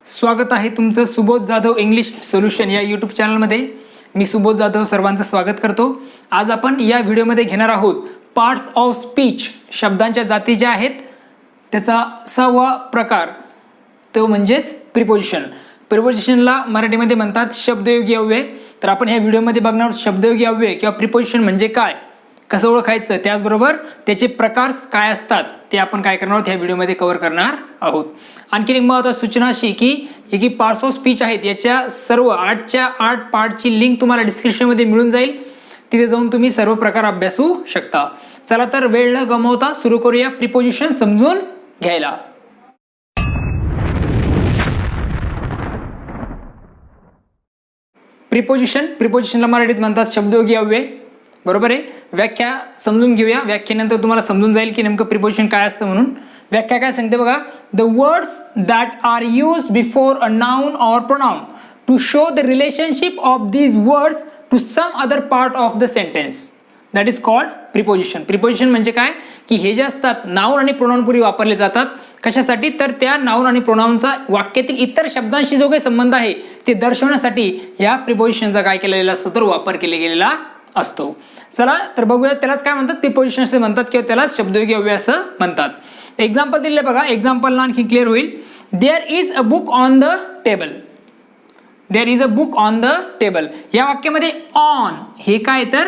स्वागत आहे तुमचं सुबोध जाधव इंग्लिश सोल्युशन या यूट्यूब चॅनलमध्ये. मी सुबोध जाधव सर्वांचं स्वागत करतो. आज आपण या व्हिडिओमध्ये घेणार आहोत पार्ट्स ऑफ स्पीच, शब्दांच्या जाती ज्या आहेत त्याचा 6वा प्रकार, तो म्हणजेच प्रिपोजिशन. प्रिपोजिशनला मराठीमध्ये म्हणतात शब्दयोगी अव्यय. तर आपण ह्या व्हिडिओमध्ये बघणार आहोत शब्दयोगी अव्यय किंवा प्रिपोजिशन म्हणजे काय, कसं ओळखायचं, त्याचबरोबर त्याचे प्रकार काय असतात ते आपण काय करणार आहोत ह्या व्हिडिओमध्ये कव्हर करणार आहोत. आणखी एक महत्त्वाची सूचना अशी की हे की पार्ट्स ऑफ स्पीच आहेत याच्या सर्व 8च्या 8 पार्टची लिंक तुम्हाला डिस्क्रिप्शनमध्ये मिळून जाईल. तिथे जाऊन तुम्ही सर्व प्रकार अभ्यासू शकता. चला तर वेळ न गमावता सुरू करूया प्रिपोजिशन समजून घ्यायला. प्रिपोजिशनला मराठीत म्हणतात शब्दयोगी अव्यय. बरोबर आहे. व्याख्या समजून घेऊया. व्याख्येनंतर तुम्हाला समजून जाईल की नेमकं प्रिपोजिशन काय असतं म्हणून. व्याख्या काय सांगते बघा, the words that are used before a noun or pronoun to show the relationship of these words to some other part of the sentence that is called preposition. Preposition म्हणजे काय की हे जे असतात नाउन आणि प्रोनाउन पूर्वी वापरले जातात. कशासाठी, तर त्या नाउन आणि प्रोनाउनचा वाक्यातील इतर शब्दांशी जो काही संबंध आहे ते दर्शवण्यासाठी या प्रिपोजिशनचा काय केलेला असतो तर वापर केला गेलेला असतो. चला तर बघूया त्यालाच काय म्हणतात, प्रिपोजिशन असे म्हणतात किंवा त्याला शब्दयोगी अव्यय असं म्हणतात. एक्झाम्पल दिले बघा, एक्झाम्पलला आणखी क्लिअर होईल. There is a book on the table. There is a book on the table या वाक्यामध्ये ऑन हे काय तर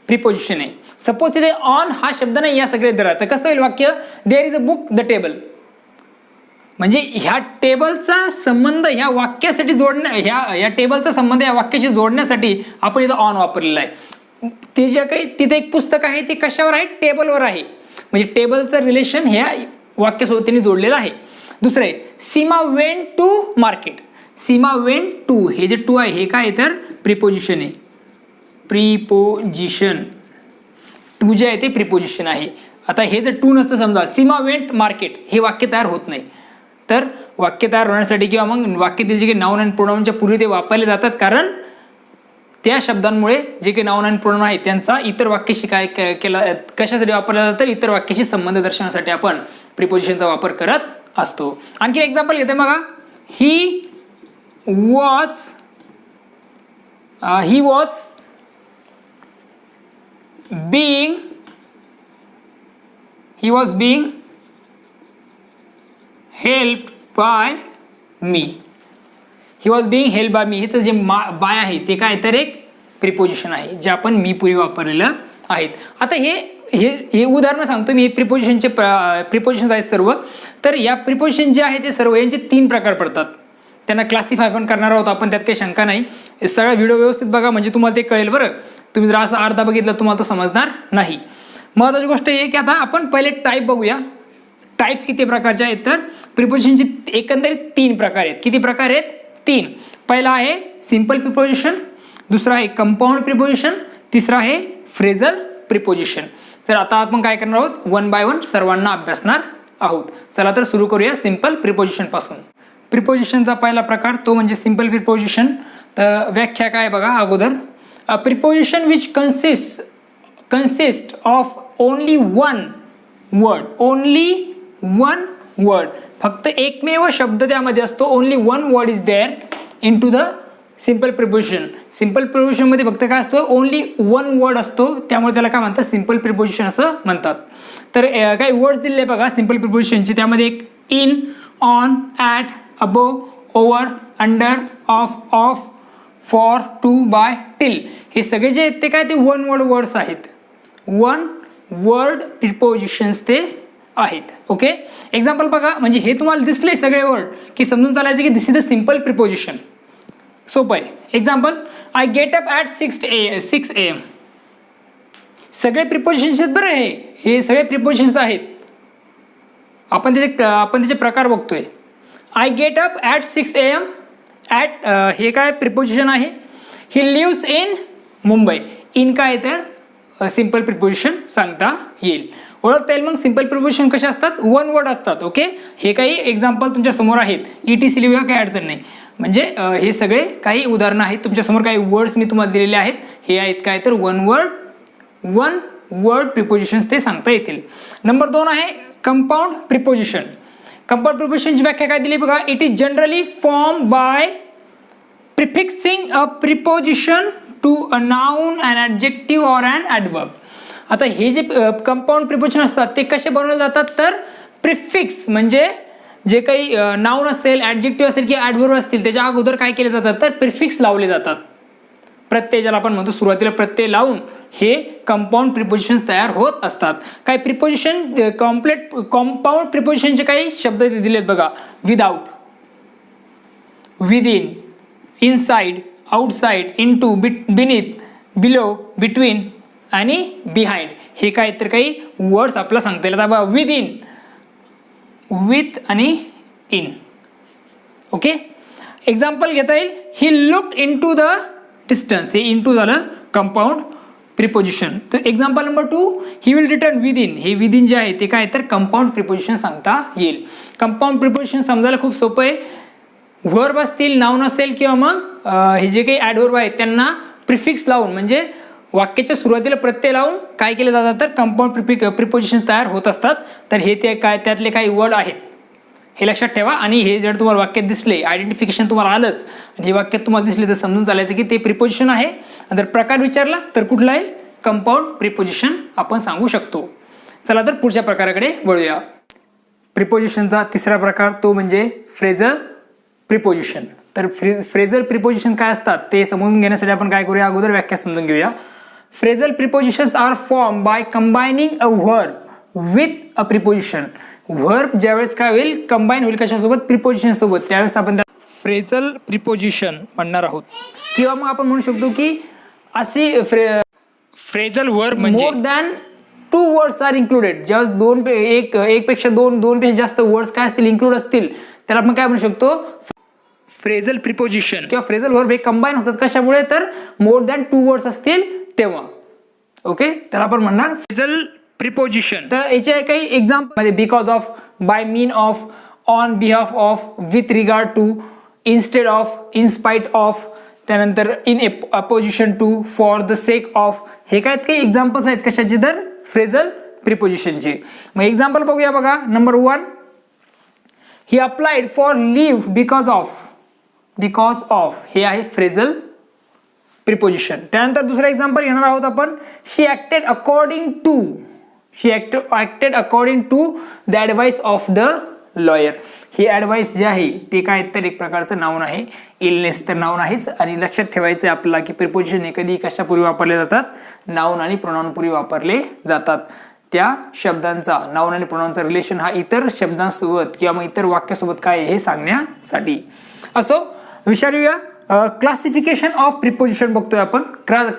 प्रिपोजिशन आहे. सपोज तिथे ऑन हा शब्द नाही या सगळे दर, तर कसं होईल वाक्य, there is a book the table. म्हणजे ह्या टेबलचा संबंध ह्या वाक्यासाठी ह्या टेबलचा संबंध या वाक्याशी जोडण्यासाठी आपण इथं ऑन वापरलेला आहे. ते जे काही तिथे एक पुस्तक आहे ते कशावर आहे, टेबलवर आहे. म्हणजे टेबलचं रिलेशन ह्या वाक्यासोबत त्यांनी जोडलेलं आहे. दुसरं आहे Seema went to market. Seema went to हे जे टू आहे हे काय तर प्रिपोजिशन आहे. प्रिपोजिशन टू जे आहे ते प्रिपोजिशन आहे. आता हे जर टू नसतं समजा सीमा वेंट मार्केट हे वाक्य तयार होत नाही. तर वाक्य तयार होण्यासाठी किंवा मग वाक्यातील जे काही नाउन आणि प्रोनाउनच्या पूर्वी ते वापरले जातात, कारण त्या शब्दांमुळे जे काही नाउन आणि प्रोनाउन आहे त्यांचा इतर वाक्याशी काय केला कशासाठी वापरला जातं तर इतर वाक्याशी संबंध दर्शवण्यासाठी आपण प्रिपोजिशनचा वापर करत असतो. आणखी एक्झाम्पल घेते बघा, he was being helped by me. He was being help by me. हे तर जे बाय आहे ते काय तर एक प्रिपोजिशन आहे जे आपण मी पूर्वी वापरलेलं आहेत. आता हे उदाहरण सांगतो मी. प्रिपोजिशन्स आहेत सर्व. तर या प्रिपोजिशन जे आहे ते सर्व यांचे 3 प्रकार पडतात. त्यांना क्लासिफाय पण करणार आहोत आपण, त्यात काही शंका नाही. सगळा व्हिडिओ व्यवस्थित बघा म्हणजे तुम्हाला ते कळेल. बरं, तुम्ही जर असं अर्धा बघितलं तुम्हाला तो समजणार नाही. महत्त्वाची गोष्ट हे की आता आपण पहिले टाईप बघूया. टाईप्स किती प्रकारचे आहेत तर प्रिपोजिशनचे एकंदरीत 3 प्रकार आहेत. किती प्रकार आहेत, 3. पहिला आहे सिंपल प्रिपोजिशन, दुसरा आहे कंपाऊंड प्रिपोजिशन, तिसरा आहे फ्रेझल प्रिपोजिशन. तर आता आपण काय करणार आहोत, 1 बाय 1 सर्वांना अभ्यासणार आहोत. चला तर सुरू करूया सिंपल प्रिपोजिशन पासून. प्रिपोजिशनचा पहिला प्रकार तो म्हणजे सिंपल प्रिपोजिशन. तर व्याख्या काय बघा अगोदर, a preposition which consist of only one word. फक्त एकमेव शब्द त्यामध्ये असतो. Only 1 word is there into the simple preposition. Simple प्रिपोजिशनमध्ये फक्त काय असतो, ओनली 1 वर्ड असतो, त्यामुळे त्याला काय म्हणतात सिंपल प्रिपोजिशन असं म्हणतात. तर काही वर्ड्स दिले बघा सिंपल प्रिपोजिशनचे. त्यामध्ये एक in, on, at, above, over, under, of, for, to, by, till हे सगळे जे आहेत ते काय ते 1 वर्ड वर्ड्स आहेत. 1 वर्ड प्रिपोजिशन्स ते आहेत. ओके, एक्झाम्पल बघा, म्हणजे हे तुम्हाला दिसले सगळे वर्ड की समजून चालायचं की दिस इज द सिंपल प्रिपोजिशन. सोपं आहे. Example, I get up at 6 AM. सगळे प्रिपोजिशन्स आहेत बरं. हे सगळे प्रिपोजिशन्स आहेत. आपण त्याचे प्रकार बघतोय. I get up at 6 AM. At हे काय प्रिपोजिशन आहे. He lives in Mumbai. In काय तर सिंपल प्रिपोजिशन सांगता येईल, ओळखता येईल. मग सिंपल प्रिपोजिशन कसे असतात, 1 वर्ड असतात. ओके, हे काही एक्झाम्पल तुमच्या समोर आहेत. ETC लिहूया, काही अडचण नाही. म्हणजे हे सगळे काही उदाहरणं आहेत तुमच्यासमोर. काही वर्ड्स मी तुम्हाला दिलेले आहेत. हे आहेत काय तर 1 वर्ड प्रिपोजिशन्स ते सांगता येतील. नंबर 2 आहे कंपाऊंड प्रिपोजिशन. कंपाऊंड प्रिपोजिशनची व्याख्या काय दिली बघा, it is generally form by prefixing a preposition to a noun, an adjective or an adverb. आता हे जे कंपाऊंड प्रिपोजिशन असतात ते कसे बनवले जातात, तर प्रिफिक्स म्हणजे जे काही नाउन असेल, ॲडजेक्टिव्ह असेल किंवा ॲडवर्ब असतील त्याच्या अगोदर काय केले जातात, तर प्रिफिक्स लावले जातात. प्रत्यय ज्याला आपण म्हणतो सुरुवातीला प्रत्यय लावून हे कंपाऊंड प्रिपोजिशन्स तयार होत असतात. काही प्रिपोजिशन कंपाऊंड प्रिपोजिशनचे काही शब्द दिलेत बघा, without, within, inside, outside, into, beneath, below, between आणि बिहाइंड. हे काय तर काही वर्ड्स आपल्याला सांगता येईल. आता विदिन, विथ आणि इन. ओके, एक्झाम्पल घेता येईल, he looked into the distance. हे इन टू झालं कंपाऊंड प्रिपोजिशन. तर example number 2, he will return within. हे विदिन जे आहे ते काय तर कंपाऊंड प्रिपोजिशन सांगता येईल. कंपाऊंड प्रिपोजिशन समजायला खूप सोपं आहे. व्हर्ब असतील, नाउन असेल किंवा मग हे जे काही ॲडवर्ब आहेत त्यांना प्रिफिक्स लावून म्हणजे वाक्याच्या सुरुवातीला प्रत्यय लावून काय केलं जातं, तर कंपाऊंड प्रिपोजिशन तयार होत असतात. तर हे ते काय त्यातले काही वर्ड आहेत हे लक्षात ठेवा. आणि हे जर तुम्हाला वाक्यात दिसले, आयडेंटिफिकेशन तुम्हाला आलंच आणि हे वाक्यात तुम्हाला दिसले तर समजून चालायचं की ते प्रिपोजिशन आहे. जर प्रकार विचारला तर कुठला आहे, कंपाऊंड प्रिपोजिशन आपण सांगू शकतो. चला तर पुढच्या प्रकाराकडे वळूया. प्रिपोजिशनचा तिसरा प्रकार तो म्हणजे फ्रेझल प्रिपोजिशन. तर फ्रेझल प्रिपोजिशन काय असतात ते समजून घेण्यासाठी आपण काय करूया, अगोदर व्याख्या समजून घेऊया. Phrasal prepositions are form by combining a verb with a preposition. Verb ज्यावेळेस काय होईल, कंबाईन होईल कशासोबत, प्रिपोजिशन सोबत, त्यावेळेस आपण फ्रेझल प्रिपोजिशन म्हणणार आहोत. किंवा मग आपण म्हणू शकतो की अशी फ्रेझल वर्ब म्हणजे more than 2 words are included. ज्यावेळेस एक पेक्षा दोन पेक्षा जास्त वर्ड्स काय असतील, इन्क्लूड असतील, त्याला आपण काय म्हणू शकतो, फ्रेझल प्रिपोजिशन. किंवा फ्रेझल वर्ब हे कंबाईन होतात कशामुळे, तर मोर दॅन 2 वर्ड्स असतील तेव्हा. ओके, त्याला आपण म्हणणार फ्रेझल प्रिपोजिशन. तर याचे काही एक्झाम्पल म्हणजे because of, by mean of, on behalf of, with regard to, instead of, in spite of, त्यानंतर in opposition to, for the sake of. हे काय काही एक्झाम्पल्स आहेत कशाचे, तर फ्रेझल प्रिपोजिशनचे. मग एक्झाम्पल बघूया बघा. Number 1, he applied for leave because of. Because of हे आहे फ्रेझल प्रिपोजिशन. त्यानंतर दुसरं एक्झाम्पल घेणार आहोत आपण, she acted according to. She acted according to the advice of the lawyer. ही ॲडवाइस जे आहे ते काय तर एक प्रकारचं नाउन आहे. इलनेस तर नाउन आहेच. आणि लक्षात ठेवायचं आहे आपल्याला की प्रिपोजिशन हे कधी कशापूर्वी वापरले जातात, नाउन आणि प्रोनाउन पूर्वी वापरले जातात. त्या शब्दांचा, नाउन आणि प्रोनाउनचा रिलेशन हा इतर शब्दांसोबत किंवा मग इतर वाक्यासोबत काय हे सांगण्यासाठी. असो, विचारूया क्लासिफिकेशन ऑफ प्रिपोजिशन बघतोय आपण.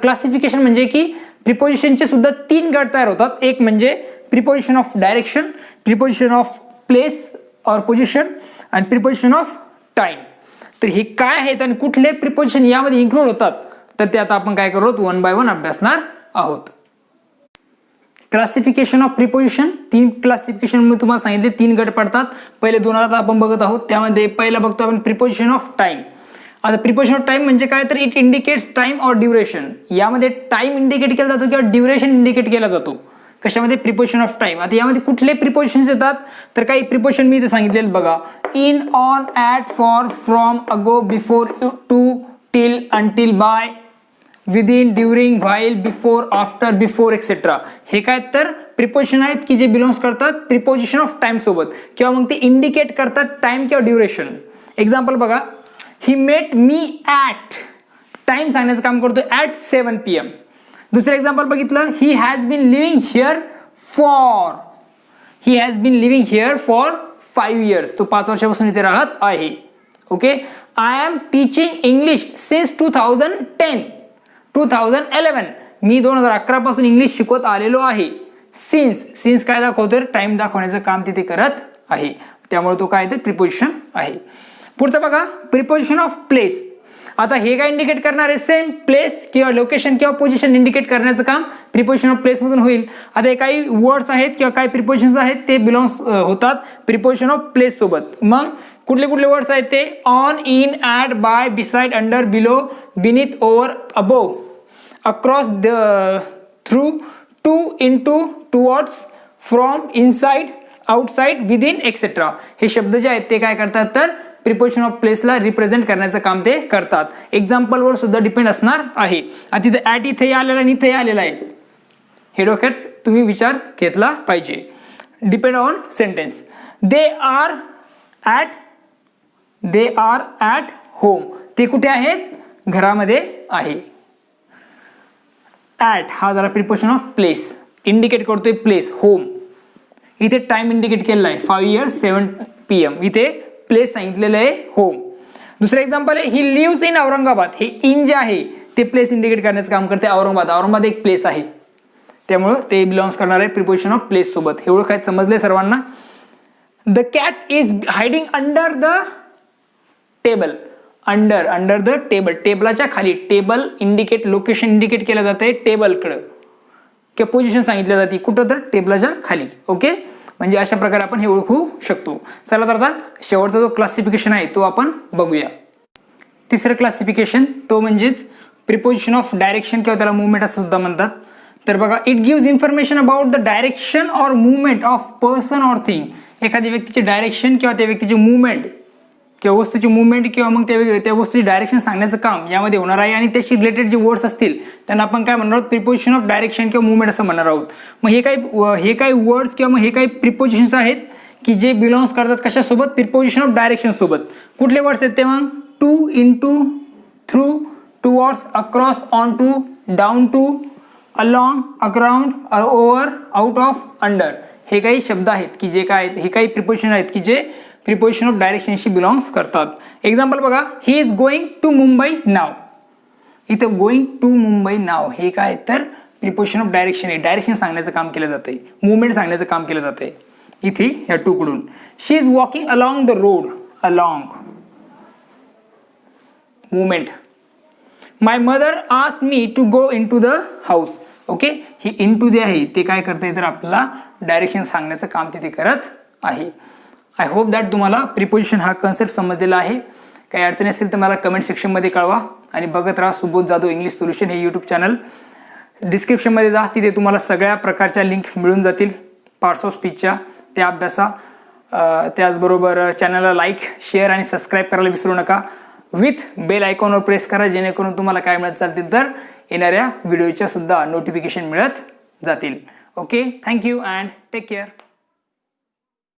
क्लासिफिकेशन म्हणजे की प्रिपोजिशनचे सुद्धा 3 गट तयार होतात. एक म्हणजे preposition of direction, preposition of place or position आणि प्रिपोजिशन ऑफ टाइम. तर हे काय आहेत आणि कुठले प्रिपोजिशन यामध्ये इन्क्लूड होतात, तर ते आता आपण काय करू, 1 बाय 1 अभ्यासणार आहोत. क्लासिफिकेशन ऑफ प्रिपोजिशन, 3 क्लासिफिकेशन मी तुम्हाला सांगितले, 3 गट पडतात. पहिले 2 आता आपण बघत आहोत. त्यामध्ये पहिला बघतो आपण प्रिपोजिशन ऑफ टाइम. आता प्रिपोजिशन ऑफ टाइम म्हणजे काय, तर it indicates time or duration. यामध्ये टाइम इंडिकेट केला जातो किंवा ड्युरेशन इंडिकेट केला जातो. कशामध्ये, प्रिपोजिशन ऑफ टाइम. आता यामध्ये कुठले प्रिपोजिशन्स येतात, तर काही प्रिपोजिशन मी इथे सांगितलेले बघा, in, on, at, for, from, ago, before, to, till, until, by, within, during, while, before, after, before etcetera. हे काय तर प्रिपोजिशन आहेत की जे बिलॉंग्स करतात प्रिपोजिशन ऑफ टाइम सोबत किंवा मग ते इंडिकेट करतात टाइम किंवा ड्युरेशन. एक्झाम्पल बघा, ही मेट मी ॲट, टाइम सांगण्याचं काम करतो, ॲट 7 PM. दुसरं एक्झाम्पल बघितलं, he has been living here for. He has been living here for 5 years. तो 5 वर्षापासून इथे राहत आहे. Okay, I am teaching English since 2011. मी 2011 पासून इंग्लिश शिकवत आलेलो आहे. सिन्स काय दाखवतो, टाइम दाखवण्याचं काम तिथे करत आहे. त्यामुळे तो काय ते प्रिपोजिशन आहे. पुढचं बघा, प्रिपोजिशन ऑफ प्लेस. आता हे काय इंडिकेट करणार आहे, सेम प्लेस किंवा लोकेशन किंवा पोझिशन इंडिकेट करण्याचं काम प्रिपोजिशन ऑफ प्लेस मधून होईल. आता हे काही वर्ड्स आहेत किंवा काही प्रिपोजिशन्स आहेत ते बिलॉंग्स होतात प्रिपोजिशन ऑफ प्लेस सोबत. मग कुठले कुठले वर्ड्स आहेत ते, on, in, at, by, beside, under, below, beneath, over, above, across, the, through, to, into, towards, from, inside, outside, within etcetera हे शब्द जे आहेत ते काय करतात तर प्रिपोजिशन ऑफ प्लेसला रिप्रेझेंट करण्याचं काम ते करतात. एक्झाम्पलवर सुद्धा डिपेंड असणार आहे. आता तिथे ॲट इथे आलेला आणि इथे आलेला आहे, हे डोक्यात तुम्ही विचार घेतला पाहिजे. Depend on sentence. They are at home, ते कुठे आहेत, घरामध्ये आहे. ॲट हा जरा प्रिपोजिशन ऑफ प्लेस इंडिकेट करतोय प्लेस, होम. इथे टाइम इंडिकेट केलेला आहे 5 years 7 PM, इथे प्लेस सांगितलेलं आहे होम. दुसरं एक्झाम्पल आहे ही लिव्स इन औरंगाबाद, हे इन जे आहे ते प्लेस इंडिकेट करण्याचं काम करते. औरंगाबाद एक प्लेस आहे, त्यामुळं ते बिलॉंग्स करणार आहे प्रिपोजिशन ऑफ प्लेस सोबत. हे ओळखायचं समजले सर्वांना. The cat is hiding under the table, under the table, टेबलाच्या खाली. टेबल इंडिकेट, लोकेशन इंडिकेट केलं जाते टेबलकडं किंवा पोझिशन सांगितलं जाते कुठं तर टेबलाच्या खाली. ओके, म्हणजे अशा प्रकारे आपण हे ओळखू शकतो. चला तर आता शेवटचा जो क्लासिफिकेशन आहे तो आपण बघूया. तिसरं क्लासिफिकेशन तो म्हणजेच प्रिपोजिशन ऑफ डायरेक्शन किंवा त्याला मुवमेंट असं सुद्धा म्हणतात. तर बघा, it gives information about the direction or movement of person or thing. एखाद्या व्यक्तीचे डायरेक्शन किंवा त्या व्यक्तीची मुवमेंट किंवा वस्तूची मुवमेंट किंवा मग त्या वस्तूची डायरेक्शन सांगण्याचं काम यामध्ये होणार आहे. आणि त्याशी रिलेटेड जे वर्ड्स असतील त्यांना आपण काय म्हणणार आहोत, प्रिपोजिशन ऑफ डायरेक्शन किंवा मुवमेंट असं म्हणणार आहोत. मग हे काही वर्ड्स किंवा मग हे काही प्रिपोजिशन्स आहेत की जे बिलॉंग्स करतात कशासोबत, प्रिपोजिशन ऑफ डायरेक्शन सोबत. कुठले वर्ड्स आहेत ते मग, to, into, through, towards, across, on to, down to, along, around, over, out of, under. हे काही शब्द आहेत की जे काय आहेत, हे काही प्रिपोजिशन आहेत की जे प्रिपोजिशन ऑफ डायरेक्शनशी बिलॉंग्स करतात. एक्झाम्पल बघा, he is going to Mumbai नाव. इथं गोइंग टू मुंबई नाव हे काय तर प्रिपोजिशन ऑफ डायरेक्शन आहे. डायरेक्शन सांगण्याचं काम केलं जातंय, मुवमेंट सांगण्याचं काम केलं जातंय इथे या टू कडून. She is walking along the road, along, movement. My mother ask me to go into the house. Okay, ही इन टू जे आहे ते काय करते तर आपल्याला डायरेक्शन सांगण्याचं काम तिथे करत आहे. आय होप दॅट तुम्हाला प्रिपोजिशन हा कन्सेप्ट समजलेला आहे. काही अडचणी असेल तर मला कमेंट सेक्शनमध्ये कळवा. आणि बघत राहा सुबोध जाधव इंग्लिश सोल्युशन हे यूट्यूब चॅनल. डिस्क्रिप्शनमध्ये जा, तिथे तुम्हाला सगळ्या प्रकारच्या लिंक मिळून जातील पार्ट्स ऑफ स्पीचच्या, त्या अभ्यासा. त्याचबरोबर चॅनलला लाईक, शेअर आणि सबस्क्राईब करायला विसरू नका. विथ बेल आयकॉनवर प्रेस करा, जेणेकरून तुम्हाला काय मिळत चालतील तर येणाऱ्या व्हिडिओच्या सुद्धा नोटिफिकेशन मिळत जातील. Okay, thank you and take care.